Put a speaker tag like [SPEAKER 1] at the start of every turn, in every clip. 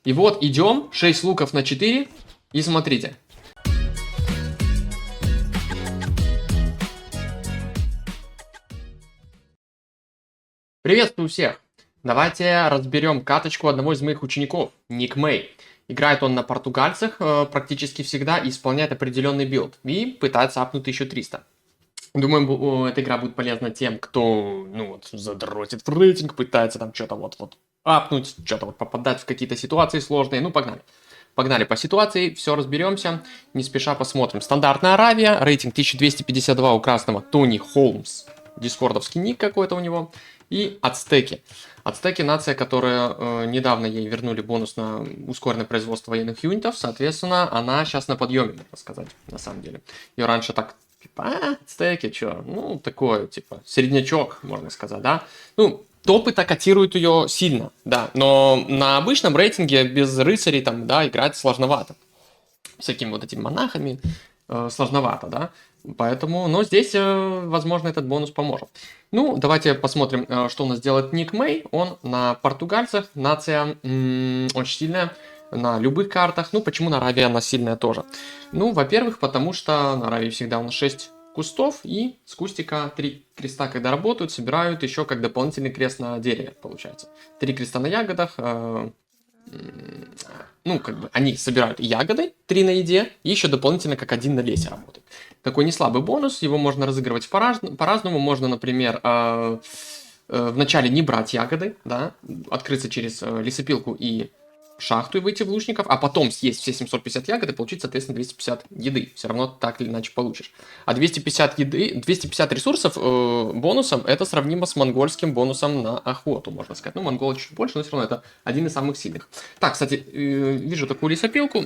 [SPEAKER 1] И вот идем, 6 луков на 4, и смотрите. Приветствую всех! Давайте разберем каточку одного из моих учеников, Ник Мэй. Играет он на португальцах практически всегда и исполняет определенный билд. И пытается апнуть 1300. Думаю, эта игра будет полезна тем, кто, ну вот, задротит в рейтинг, пытается там что-то вот апнуть, что-то вот попадать в какие-то ситуации сложные. Ну, погнали. Погнали по ситуации, все разберемся, не спеша посмотрим. Стандартная Аравия, рейтинг 1252 у красного Тони Холмс. Дискордовский ник какой-то у него. И ацтеки. Ацтеки нация, которая недавно ей вернули бонус на ускоренное производство военных юнитов. Соответственно, она сейчас на подъеме, можно сказать, на самом деле. Ее раньше так, типа, ацтеки, чё? Ну, такое, типа, среднячок, можно сказать, да? Ну, топы-то котируют ее сильно, да. Но на обычном рейтинге без рыцарей там, да, играть сложновато. Всякими вот этими монахами сложновато, да. Поэтому, но здесь, возможно, этот бонус поможет. Ну, давайте посмотрим, что у нас делает Ник Мэй. Он на португальцах, нация очень сильная на любых картах. Ну, почему на Аравии она сильная тоже? Ну, во-первых, потому что на Аравии всегда у нас 6 кустов, и с кустика 3 креста, когда работают, собирают еще как дополнительный крест на дереве, получается. 3 креста на ягодах, ну, как бы, они собирают ягоды, 3 на еде, и еще дополнительно как 1 на лесе работает. Такой не слабый бонус, его можно разыгрывать по-разному. Можно, например, вначале не брать ягоды, да, открыться через лесопилку и шахту и выйти в лучников, а потом съесть все 750 ягод и получить, соответственно, 250 еды. Все равно так или иначе получишь. А 250 еды, 250 ресурсов бонусом, это сравнимо с монгольским бонусом на охоту, можно сказать. Ну, монголы чуть больше, но все равно это один из самых сильных. Так, кстати, вижу такую лесопилку.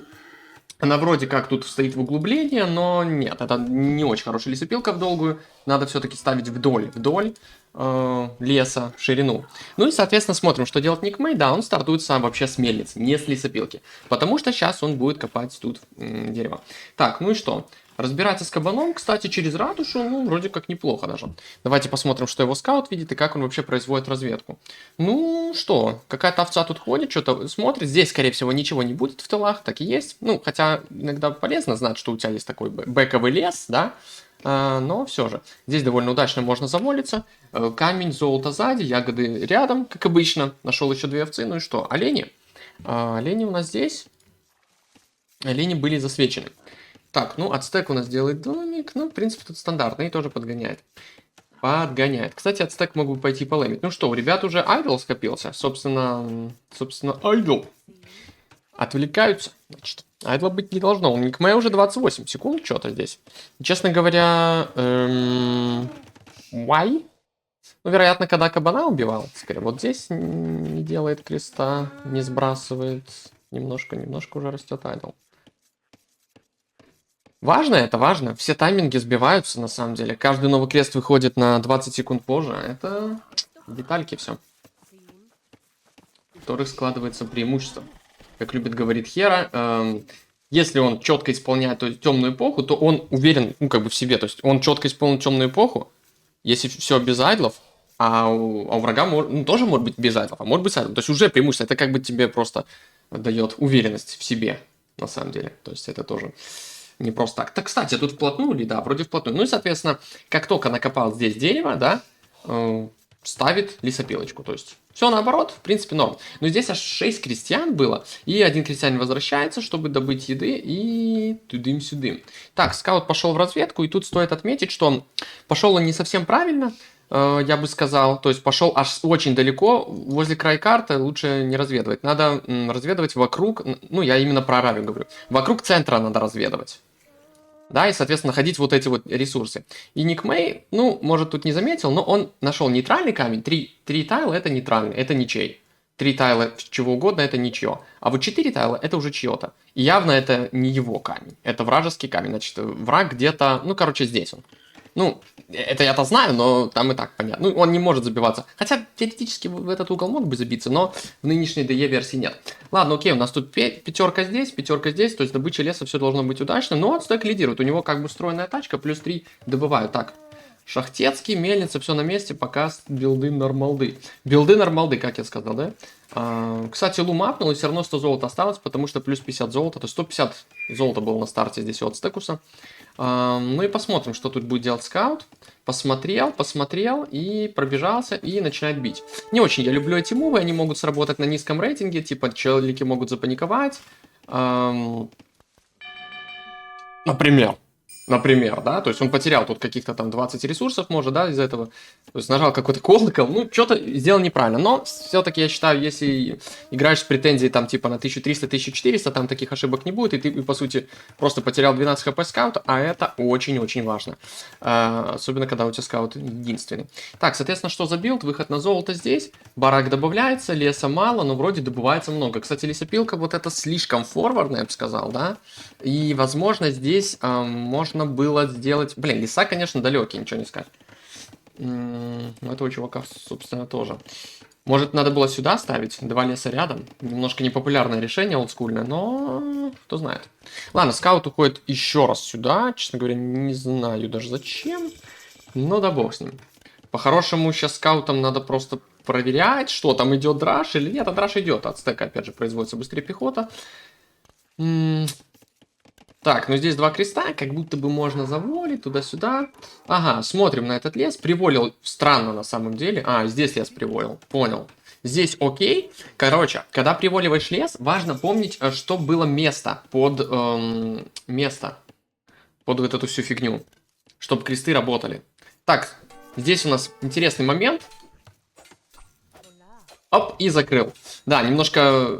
[SPEAKER 1] Она вроде как тут стоит в углублении, но нет, это не очень хорошая лесопилка в долгую. Надо все-таки ставить вдоль леса, в ширину. Ну и, соответственно, смотрим, что делает Ник Мэй. Да, он стартует сам вообще с мельницы, не с лесопилки. Потому что сейчас он будет копать тут дерево. Так, ну и что? Разбираться с кабаном, кстати, через ратушу, ну, вроде как неплохо даже. Давайте посмотрим, что его скаут видит и как он вообще производит разведку. Ну, что, какая-то овца тут ходит, что-то смотрит. Здесь, скорее всего, ничего не будет в тылах, так и есть. Ну, хотя иногда полезно знать, что у тебя есть такой бэковый лес, да. Но все же, здесь довольно удачно можно заволиться. Камень, золото сзади, ягоды рядом, как обычно. Нашел еще 2 овцы, ну и что, олени. Олени у нас здесь. Олени были засвечены. Так, ну, ацтек у нас делает домик. Ну, в принципе, тут стандартный, тоже подгоняет. Подгоняет. Кстати, ацтек могу пойти полемить. Ну что, у ребят уже айдол скопился. Собственно, айдол. Отвлекаются. Значит, айдла быть не должно. У Ник Мэй уже 28 секунд что-то здесь. Честно говоря, why? Ну, вероятно, когда кабана убивал. Скорее, вот здесь не делает креста, не сбрасывает. Немножко уже растет айдол. Важно это, важно. Все тайминги сбиваются, на самом деле. Каждый новый крест выходит на 20 секунд позже. Это детальки все. В которых складывается преимущество. Как любит говорить Хера, если он четко исполняет темную эпоху, то он уверен, ну, как бы в себе. То есть он четко исполнил темную эпоху, если все без айдлов, а у врага тоже может быть без айдлов, а может быть с айдлов. То есть уже преимущество. Это как бы тебе просто дает уверенность в себе, на самом деле. То есть это тоже... Не просто так. Так, кстати, тут вплотную ли? Да, вроде вплотную. Ну и, соответственно, как только накопал здесь дерево, да, ставит лесопилочку. То есть все наоборот, в принципе, норм. Но здесь аж 6 крестьян было, и один крестьянин возвращается, чтобы добыть еды, и тудым-сюдым. Так, скаут пошел в разведку, и тут стоит отметить, что пошел он не совсем правильно, я бы сказал. То есть пошел аж очень далеко, возле края карты лучше не разведывать. Надо разведывать вокруг, ну я именно про Аравию говорю, вокруг центра надо разведывать. Да, и, соответственно, находить вот эти вот ресурсы. И Ник Мэй, ну, может, тут не заметил, но он нашел нейтральный камень. 3 тайла это нейтральный, это ничей. 3 тайла чего угодно это ничье. А вот 4 тайла это уже чье-то. И явно это не его камень. Это вражеский камень. Значит, враг где-то, ну, короче, здесь он. Ну, это я-то знаю, но там и так понятно. Ну, он не может забиваться. Хотя, теоретически, в этот угол мог бы забиться, но в нынешней DE версии нет. Ладно, окей, у нас тут пятерка здесь, то есть добыча леса все должно быть удачно, но ацтек лидирует. У него как бы встроенная тачка, плюс 3 добывают. Так, Шахтецкий, мельница, все на месте, пока билды нормалды. Билды нормалды, как я сказал, да? Кстати, лум апнул, и все равно 100 золота осталось, потому что плюс 50 золота, то есть 150 золота было на старте здесь от стекуса. Ну и посмотрим, что тут будет делать скаут. Посмотрел и пробежался, и начинает бить. Не очень я люблю эти мувы, они могут сработать на низком рейтинге, типа челики могут запаниковать. Например, да, то есть он потерял тут каких-то там 20 ресурсов, может, да, из этого, то есть нажал какой-то колокол, ну, что-то сделал неправильно, но все-таки я считаю, если играешь с претензией там типа на 1300-1400, там таких ошибок не будет, и ты, по сути, просто потерял 12 хп скаута, а это очень-очень важно, особенно когда у тебя скаут единственный. Так, соответственно, что за билд? Выход на золото здесь, барак добавляется, леса мало, но вроде добывается много. Кстати, лесопилка вот это слишком форвардная, я бы сказал, да, и, возможно, здесь можно было сделать... Блин, леса, конечно, далекие, ничего не сказать. У этого чувака, собственно, тоже. Может, надо было сюда ставить? Два леса рядом. Немножко непопулярное решение, олдскульное, но кто знает. Ладно, скаут уходит еще раз сюда. Честно говоря, не знаю даже зачем. Но да бог с ним. По-хорошему, сейчас скаутам надо просто проверять, что там идет драш или нет. А драш идет. От стека, опять же, производится быстрее пехота. Так, ну здесь два креста, как будто бы можно заволить туда-сюда. Ага, смотрим на этот лес. Приволил странно на самом деле. А, здесь лес приволил, понял. Здесь окей. Короче, когда приволиваешь лес, важно помнить, что было место под вот эту всю фигню. Чтобы кресты работали. Так, здесь у нас интересный момент. Оп, и закрыл. Да, немножко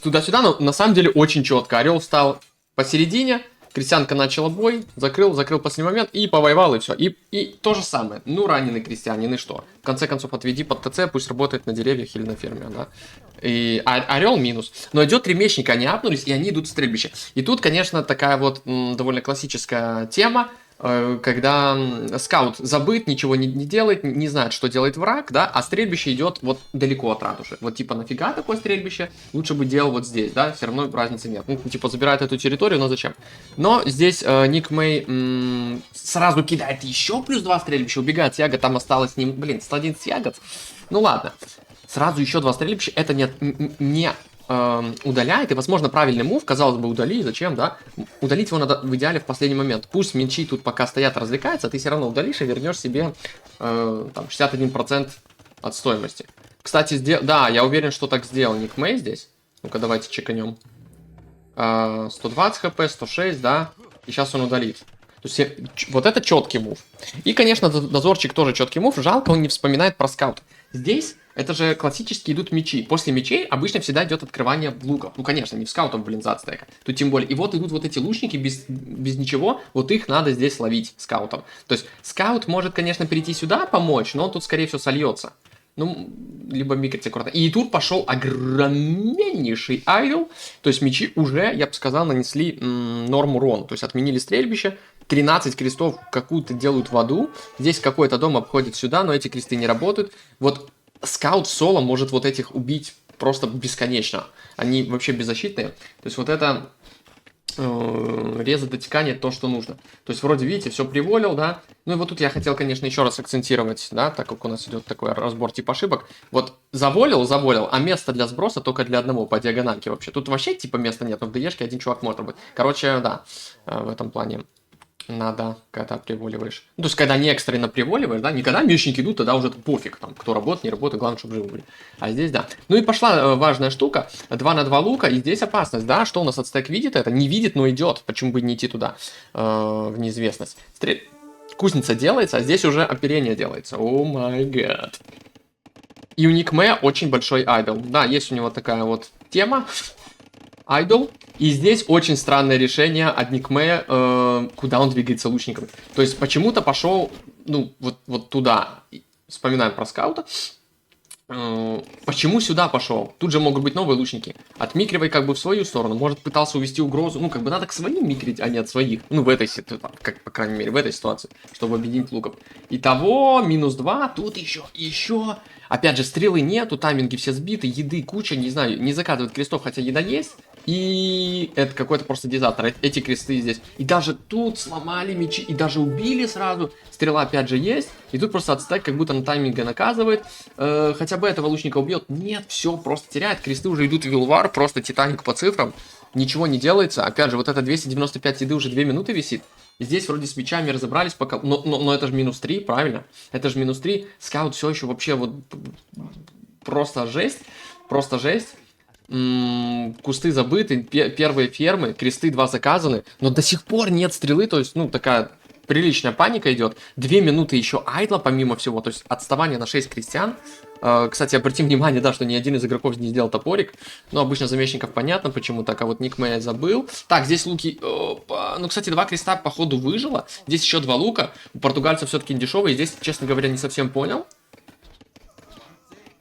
[SPEAKER 1] туда-сюда, но на самом деле очень четко. Орел встал посередине, крестьянка начала бой, закрыл последний момент и повоевал, и все. И то же самое. Ну, раненый крестьянин, и что? В конце концов, отведи под ТЦ, пусть работает на деревьях или на ферме, да. И орел минус. Но идет три мечника, они апнулись, и они идут в стрельбище. И тут, конечно, такая вот довольно классическая тема, когда скаут забыт, ничего не делает, не знает, что делает враг, да, а стрельбище идет вот далеко от ратуши. Вот типа нафига такое стрельбище? Лучше бы делал вот здесь, да, все равно разницы нет. Ну, типа забирает эту территорию, но зачем? Но здесь Ник Мэй сразу кидает еще плюс 2 стрельбища, убегает с ягод, там осталось с ним, блин, 111 ягод. Ну ладно, сразу еще 2 стрельбища, это не удаляет, и, возможно, правильный мув, казалось бы, удали, зачем, да? Удалить его надо в идеале в последний момент. Пусть мечи тут пока стоят, развлекаются, а ты все равно удалишь и вернешь себе там 61% от стоимости. Кстати, да, я уверен, что так сделал Ник Мэй здесь. Ну-ка, давайте чеканем. 120 хп, 106, да, и сейчас он удалит. То есть вот это четкий мув. И, конечно, дозорчик тоже четкий мув, жалко, он не вспоминает про скаут. Здесь это же классически идут мечи. После мечей обычно всегда идет открывание луков. Ну, конечно, не в скаутов, блин, за ацтека. Тут тем более. И вот идут вот эти лучники без ничего. Вот их надо здесь ловить скаутом. То есть скаут может, конечно, перейти сюда помочь, но он тут, скорее всего, сольется. Ну, либо микрить аккуратно. И тут пошел огромнейший айдол. То есть мечи уже, я бы сказал, нанесли норм урона. То есть отменили стрельбище. 13 крестов какую-то делают в аду. Здесь какой-то дом обходит сюда, но эти кресты не работают. Вот скаут в соло может вот этих убить просто бесконечно. Они вообще беззащитные. То есть вот это резать дотекание то, что нужно. То есть вроде, видите, все приволил, да. Ну и вот тут я хотел, конечно, еще раз акцентировать, да, так как у нас идет такой разбор типа ошибок. Вот заволил, а место для сброса только для одного по диагональке вообще. Тут вообще типа места нет, но в ДЕшке один чувак может быть. Короче, да, в этом плане надо, когда приволиваешь. Ну, то есть, когда не экстренно приволиваешь, да, не когда мечники идут, тогда уже пофиг, там, кто работает, не работает, главное, чтобы живы были. А здесь, да. Ну и пошла важная штука, 2 на 2 лука, и здесь опасность, да, что у нас отстек видит это? Не видит, но идет, почему бы не идти туда, в неизвестность. Кузница делается, а здесь уже оперение делается. О май гад. И у Ник Мэя очень большой айдол. Да, есть у него такая вот тема. Айдол. И здесь очень странное решение от Ник Мэя, куда он двигается лучником. То есть почему-то пошел, ну, вот туда. Вспоминаем про скаута. Почему сюда пошел? Тут же могут быть новые лучники. Отмикривай как бы в свою сторону. Может, пытался увести угрозу. Ну, как бы надо к своим микрить, а не от своих. Ну, в этой ситуации, как, по крайней мере, в этой ситуации, чтобы объединить луков. Итого, -2. Тут еще. Опять же, стрелы нету, тайминги все сбиты, еды куча, не знаю, не закатывают крестов, хотя еда есть. И это какой-то просто дизастер. Эти кресты здесь. И даже тут сломали мечи. И даже убили сразу. Стрела опять же есть. И тут просто отстать, как будто на тайминге наказывает. Хотя бы этого лучника убьет. Нет, все, просто теряет. Кресты уже идут в вилвар. Просто Титаник по цифрам. Ничего не делается. Опять же, вот это 295 еды уже 2 минуты висит. И здесь вроде с мечами разобрались пока. Но это же минус 3, правильно? Это же минус 3. Скаут все еще вообще вот просто жесть. Просто жесть. Кусты забыты, первые фермы, кресты 2 заказаны, но до сих пор нет стрелы, то есть, ну, такая приличная паника идет. 2 минуты еще айдла, помимо всего, то есть отставание на 6 крестьян. Кстати, обратим внимание, да, что ни один из игроков не сделал топорик, но обычно замечников понятно, почему так, а вот ник Мэй забыл. Так, здесь луки, опа. Ну, кстати, 2 креста, походу, выжило, здесь еще 2 лука, у португальцев все-таки дешевые, здесь, честно говоря, не совсем понял.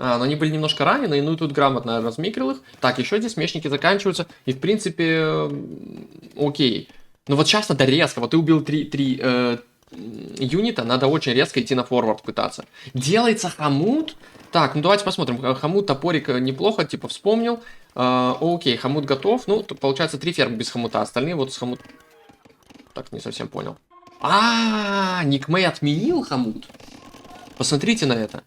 [SPEAKER 1] Но они были немножко ранены, ну и тут грамотно размикрил их. Так, еще здесь мечники заканчиваются. И, в принципе, окей. Но вот сейчас надо резко. Вот ты убил 3 юнита, надо очень резко идти на форвард пытаться. Делается хомут. Так, ну давайте посмотрим. Хомут, топорик неплохо, типа, вспомнил. Окей, хомут готов. Ну, получается 3 фермы без хомута. Остальные вот с хомут... Так, не совсем понял. Ник Мэй отменил хомут. Посмотрите на это.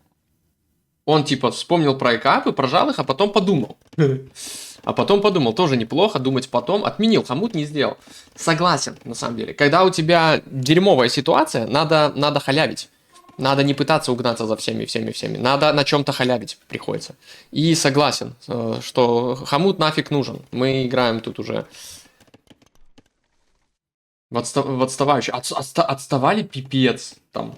[SPEAKER 1] Он типа вспомнил про экапы, прожал их, а потом подумал. Тоже неплохо, думать потом. Отменил, хомут не сделал. Согласен, на самом деле. Когда у тебя дерьмовая ситуация, надо халявить. Надо не пытаться угнаться за всеми. Надо на чем-то халявить приходится. И согласен, что хомут нафиг нужен. Мы играем тут уже в отставающий. Отставали пипец. Там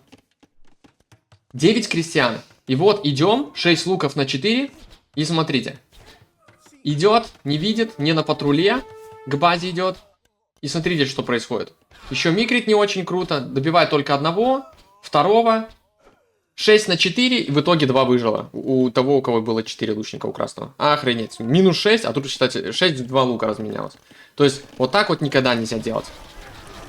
[SPEAKER 1] 9 крестьян. И вот идем, 6 луков на 4, и смотрите. Идет, не видит, не на патруле, к базе идет. И смотрите, что происходит. Еще микрит не очень круто, добивает только одного, второго. 6 на 4, и в итоге 2 выжило. У того, у кого было 4 лучника у красного. Охренеть, минус 6, а тут, кстати, 6 2 лука разменялось. То есть, вот так вот никогда нельзя делать.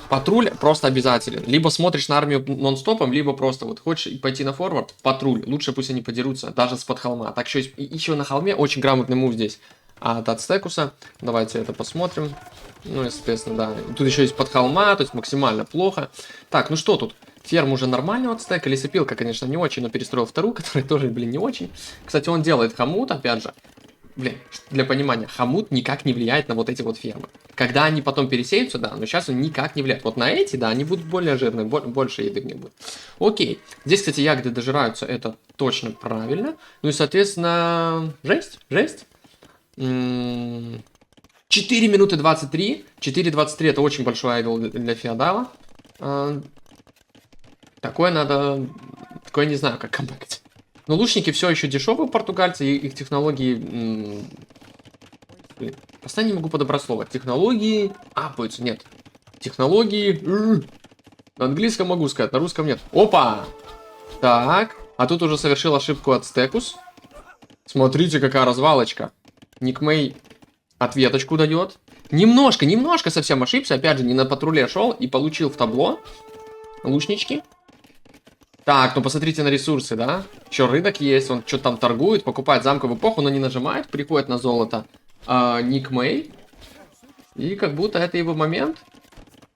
[SPEAKER 1] Патруль просто обязателен. Либо смотришь на армию нон-стопом, либо просто вот хочешь пойти на форвард, патруль. Лучше пусть они подерутся, даже с-под холма. Так еще на холме очень грамотный мув здесь от Ацтекуса. Давайте это посмотрим. Ну и, соответственно, да. Тут еще есть под холма, то есть максимально плохо. Так, ну что тут? Ферм уже нормально от стека. Лесопилка, конечно, не очень, но перестроил вторую, которая тоже, блин, не очень. Кстати, он делает хомут, опять же. Блин, для понимания, хомут никак не влияет на вот эти вот фермы. Когда они потом пересеются, да, но сейчас он никак не влияет. Вот на эти, да, они будут более жирные, больше еды в них будет. Окей. Здесь, кстати, ягоды дожираются, это точно правильно. Ну и, соответственно, жесть. 4 минуты 23. 4:23 это очень большой айдол для феодала. Такое не знаю, как комбэкать. Но лучники все еще дешевые, португальцы, и их технологии... Блин, постоянно не могу подобрать слово. Технологии апаются, нет. Технологии... На английском могу сказать, на русском нет. Опа! Так, а тут уже совершил ошибку Ацтекус. Смотрите, какая развалочка. Ник Мэй ответочку дает. Немножко совсем ошибся. Опять же, не на патруле шел и получил в табло лучнички. Так, ну посмотрите на ресурсы, да? Еще рынок есть, он что-то там торгует, покупает замковую эпоху, но не нажимает, приходит на золото Ник Мэй. И как будто это его момент.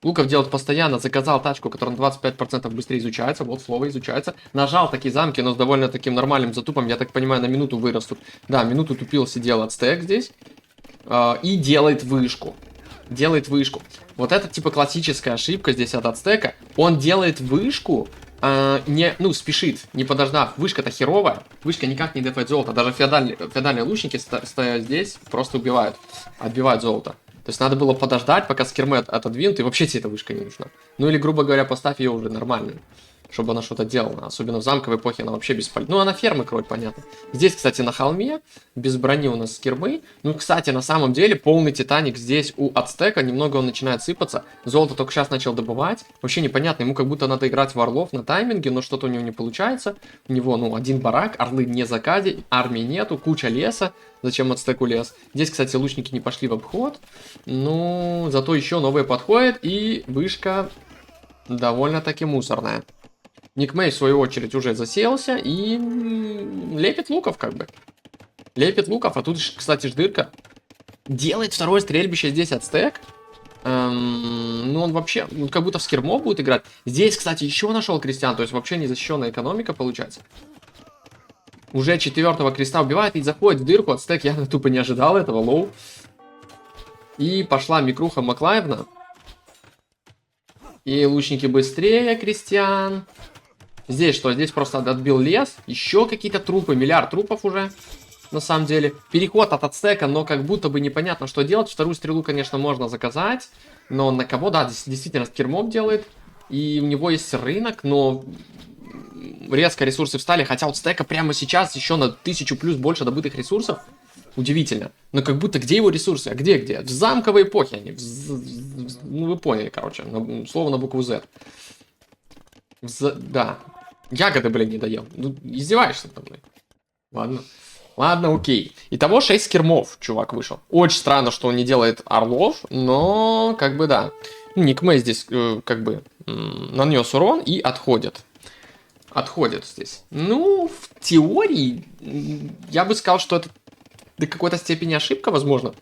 [SPEAKER 1] Луков делает постоянно, заказал тачку, которая на 25% быстрее изучается, вот слово изучается. Нажал такие замки, но с довольно таким нормальным затупом, я так понимаю, на минуту вырастут. Да, минуту тупил, сидел Ацтек здесь. И делает вышку. Вот это типа классическая ошибка здесь от Ацтека. Он делает вышку... спешит, не подождав. Вышка-то херовая. Вышка никак не дефает золото. Даже феодальные лучники, стоя здесь, просто отбивают золото. То есть надо было подождать, пока скирмы отодвинут, и вообще тебе эта вышка не нужна. Ну или, грубо говоря, поставь ее уже нормально, чтобы она что-то делала. Особенно в замковой эпохе она вообще бесполезна. Ну, она фермы кроет, понятно. Здесь, кстати, на холме, без брони у нас скирмы. Ну, кстати, на самом деле, полный Титаник здесь у Ацтека. Немного он начинает сыпаться. Золото только сейчас начал добывать. Вообще непонятно, ему как будто надо играть в орлов на тайминге, но что-то у него не получается. У него, один барак, орлы не закаде, армии нету, куча леса. Зачем Ацтеку лес? Здесь, кстати, лучники не пошли в обход. Ну, зато еще новые подходят, и вышка довольно-таки мусорная. Ник Мэй, в свою очередь, уже засеялся и лепит луков, как бы. Лепит луков, а тут, кстати, дырка. Делает второе стрельбище здесь ацтек. Ну, он вообще, как будто в скирмо будет играть. Здесь, кстати, еще нашел крестьян, то есть вообще незащищенная экономика получается. Уже четвертого креста убивает и заходит в дырку. Ацтек я тупо не ожидал этого, лоу. И пошла микруха Маклаевна. И лучники быстрее, крестьян. Здесь что? Здесь просто отбил лес. Еще какие-то трупы, миллиард трупов уже. На самом деле. Переход от ацтека, но как будто бы непонятно, что делать. Вторую стрелу, конечно, можно заказать. Но на кого? Да, здесь действительно с кермом делает. И у него есть рынок, но резко ресурсы встали. Хотя у ацтека прямо сейчас еще на 1000 плюс больше добытых ресурсов. Удивительно. Но как будто где его ресурсы? А где? В замковой эпохе они. Ну, вы поняли, короче. Слово на букву Z. Да. Ягоды, блин, не доел. Ну, издеваешься надо мной. Ладно. Ладно, окей. Итого 6 скирмов, чувак, вышел. Очень странно, что он не делает орлов, но как бы да. Никмэ здесь как бы нанес урон и отходит. Отходит здесь. Ну, в теории, я бы сказал, что это до какой-то степени ошибка, возможно.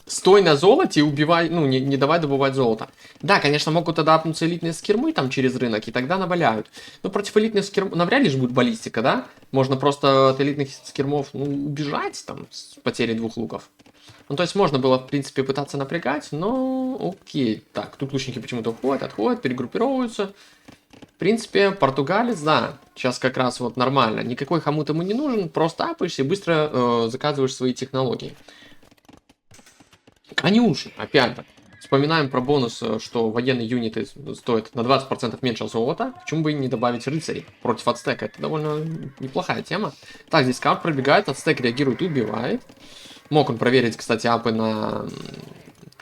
[SPEAKER 1] Стой на золоте и убивай, ну, не давай добывать золото. Да, конечно, могут тогда апнуться элитные скирмы там через рынок, и тогда наваляют. Но против элитных скирмов навряд ли же будет баллистика, да? Можно просто от элитных скирмов, ну, убежать там с потерей 2 луков. Ну, то есть можно было, в принципе, пытаться напрягать, но окей. Так, тут лучники почему-то уходят, отходят, перегруппировываются. В принципе, португалец, да, сейчас как раз вот нормально. Никакой хомут ему не нужен, просто апаешься и быстро заказываешь свои технологии. Конюшни, опять же. Вспоминаем про бонус, что военные юниты стоят на 20% меньше золота. Почему бы и не добавить рыцарей против ацтека? Это довольно неплохая тема. Так, здесь скаут пробегает, ацтек реагирует и убивает. Мог он проверить, кстати, апы на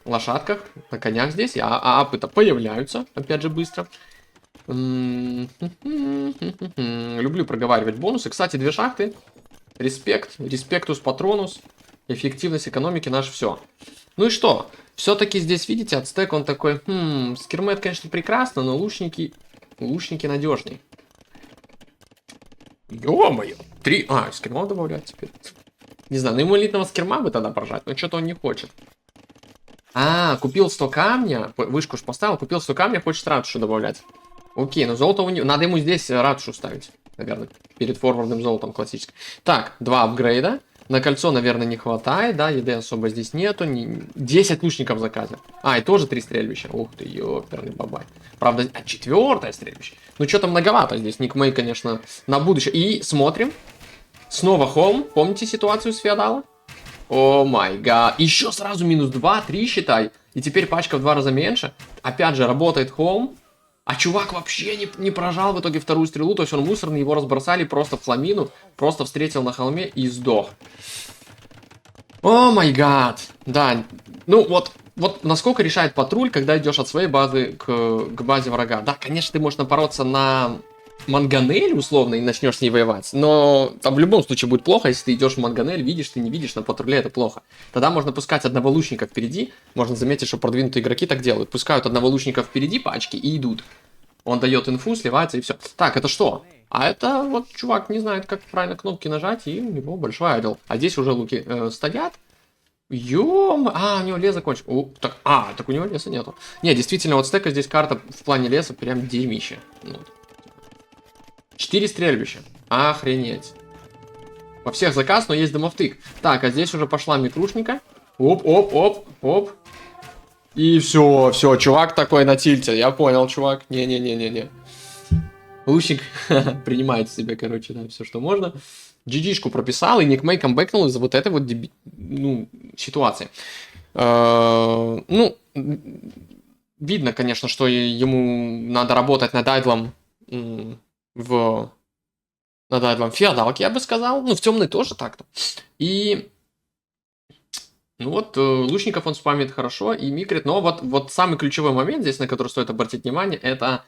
[SPEAKER 1] лошадках, на конях здесь. А апы-то появляются, опять же, быстро. Люблю проговаривать бонусы. Кстати, 2 шахты. Респект, респектус патронус. Эффективность экономики наш все. Ну и что? Все-таки здесь, видите, ацтек, он такой, скирмы это, конечно, прекрасно, но лучники надежней. Ё-моё! 3... скирмов добавлять теперь. Не знаю, ну ему элитного скирма бы тогда прожать, но что-то он не хочет. Купил 100 камня, вышку ж поставил, купил 100 камня, хочет ратушу добавлять. Окей, но золото у него... Надо ему здесь ратушу ставить, наверное, перед форвардным золотом классическим. Так, 2 апгрейда. На кольцо, наверное, не хватает, да, еды особо здесь нету. 10 лучников в заказе. И тоже 3 стрельбища. Ух ты, ёперный бабай. Правда, 4-е стрельбище. Ну, что-то многовато здесь. Никмэй, конечно, на будущее. И смотрим. Снова холм. Помните ситуацию с феодала? О май гад. Еще сразу минус 2, 3, считай. И теперь пачка в 2 раза меньше. Опять же, работает холм. А чувак вообще не прожал в итоге вторую стрелу, то есть он мусорный, его разбросали просто в фламину, просто встретил на холме и сдох. О май гад. Да, ну вот насколько решает патруль, когда идешь от своей базы к базе врага. Да, конечно, ты можешь напороться на Манганель условно и начнешь с ней воевать, но там в любом случае будет плохо, если ты идешь в Манганель, видишь, ты не видишь, на патруле это плохо. Тогда можно пускать одного лучника впереди, можно заметить, что продвинутые игроки так делают, пускают одного лучника впереди пачки и идут. Он дает инфу, сливается и все. Так, это что? А это вот чувак не знает, как правильно кнопки нажать, и у него большой айдл. А здесь уже луки стоят. У него лес закончил. Так у него леса нету. Не, действительно, вот стека здесь карта в плане леса прям дерьмище. 4 стрельбища. Охренеть. Во всех заказ, но есть домовтык. Так, а здесь уже пошла микрушника. Оп. И все, чувак такой на тильте. Я понял, чувак. Не. Лучник принимает в себе, короче, да, все, что можно. GG-шку прописал, и Никмэй камбэкнул из-за вот этой вот ситуации. Видно, конечно, что ему надо работать над айдлом над айдлом феодалки, я бы сказал. В темной тоже так-то. И лучников он спамит хорошо и микрит. Но вот самый ключевой момент здесь, на который стоит обратить внимание, это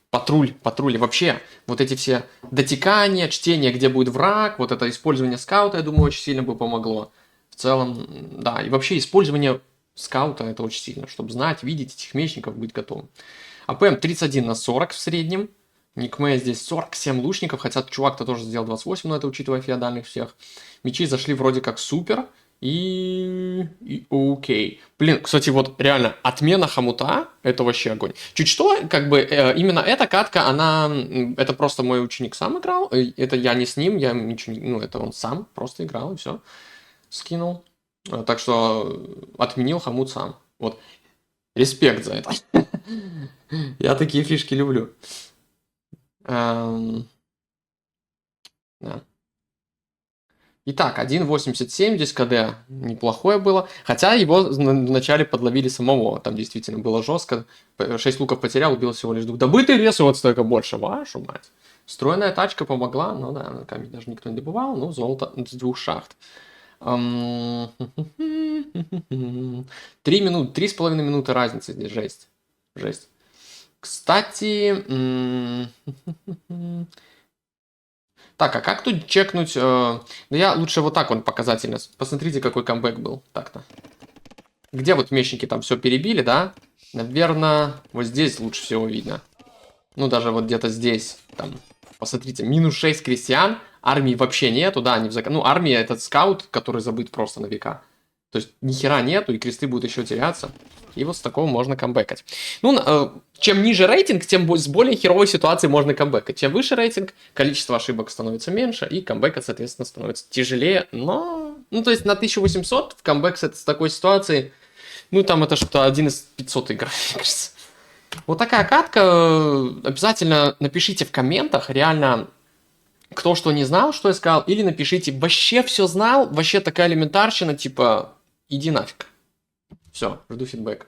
[SPEAKER 1] патруль. Вообще, вот эти все дотекания, чтение, где будет враг, вот это использование скаута, я думаю, очень сильно бы помогло. В целом, да, и вообще использование скаута это очень сильно, чтобы знать, видеть этих мечников, быть готовым. АПМ 31/40 в среднем. Никмэ здесь 47 лучников, хотя чувак-то тоже сделал 28, но это учитывая феодальных всех. Мечи зашли вроде как супер. и окей. Блин, кстати, вот реально, отмена хомута, это вообще огонь. Чуть что, как бы, именно эта катка, это просто мой ученик сам играл, это я не с ним, я ничего не, ну, это он сам просто играл, и все, скинул. Так что отменил хомут сам. Вот, респект за это. Я такие фишки люблю. Да. Итак, 1.87 здесь КД неплохое было. Хотя его вначале подловили самого. Там действительно было жестко. 6 луков потерял, убил всего лишь двух. Добытый лес вот столько больше. Вашу мать. Стройная тачка помогла. Ну да, камень даже никто не добывал. Ну, золото с 2 шахт. 3 минуты, 3,5 минуты разницы здесь. Жесть. Жесть. Кстати... Так, а как тут чекнуть? Да я лучше вот так вот показательно. Посмотрите, какой камбэк был. Так-то. Где вот мечники там все перебили, да? Наверное, вот здесь лучше всего видно. Ну, даже вот где-то здесь. Там, посмотрите, минус 6 крестьян. Армии вообще нету, да, они ну, армия этот скаут, который забыт просто на века. То есть ни хера нету, и кресты будут еще теряться. И вот с такого можно камбэкать. Ну, чем ниже рейтинг, тем с более херовой ситуацией можно камбэкать. Чем выше рейтинг, количество ошибок становится меньше, и камбэкать, соответственно, становится тяжелее. Но, ну, то есть на 1800 в камбэк с такой ситуацией, ну, там это что-то 1 из 500 игр, мне кажется. Вот такая катка. Обязательно напишите в комментах, реально, кто что не знал, что я сказал, или напишите, вообще все знал, вообще такая элементарщина, типа, иди нафиг. Все, жду фидбэк.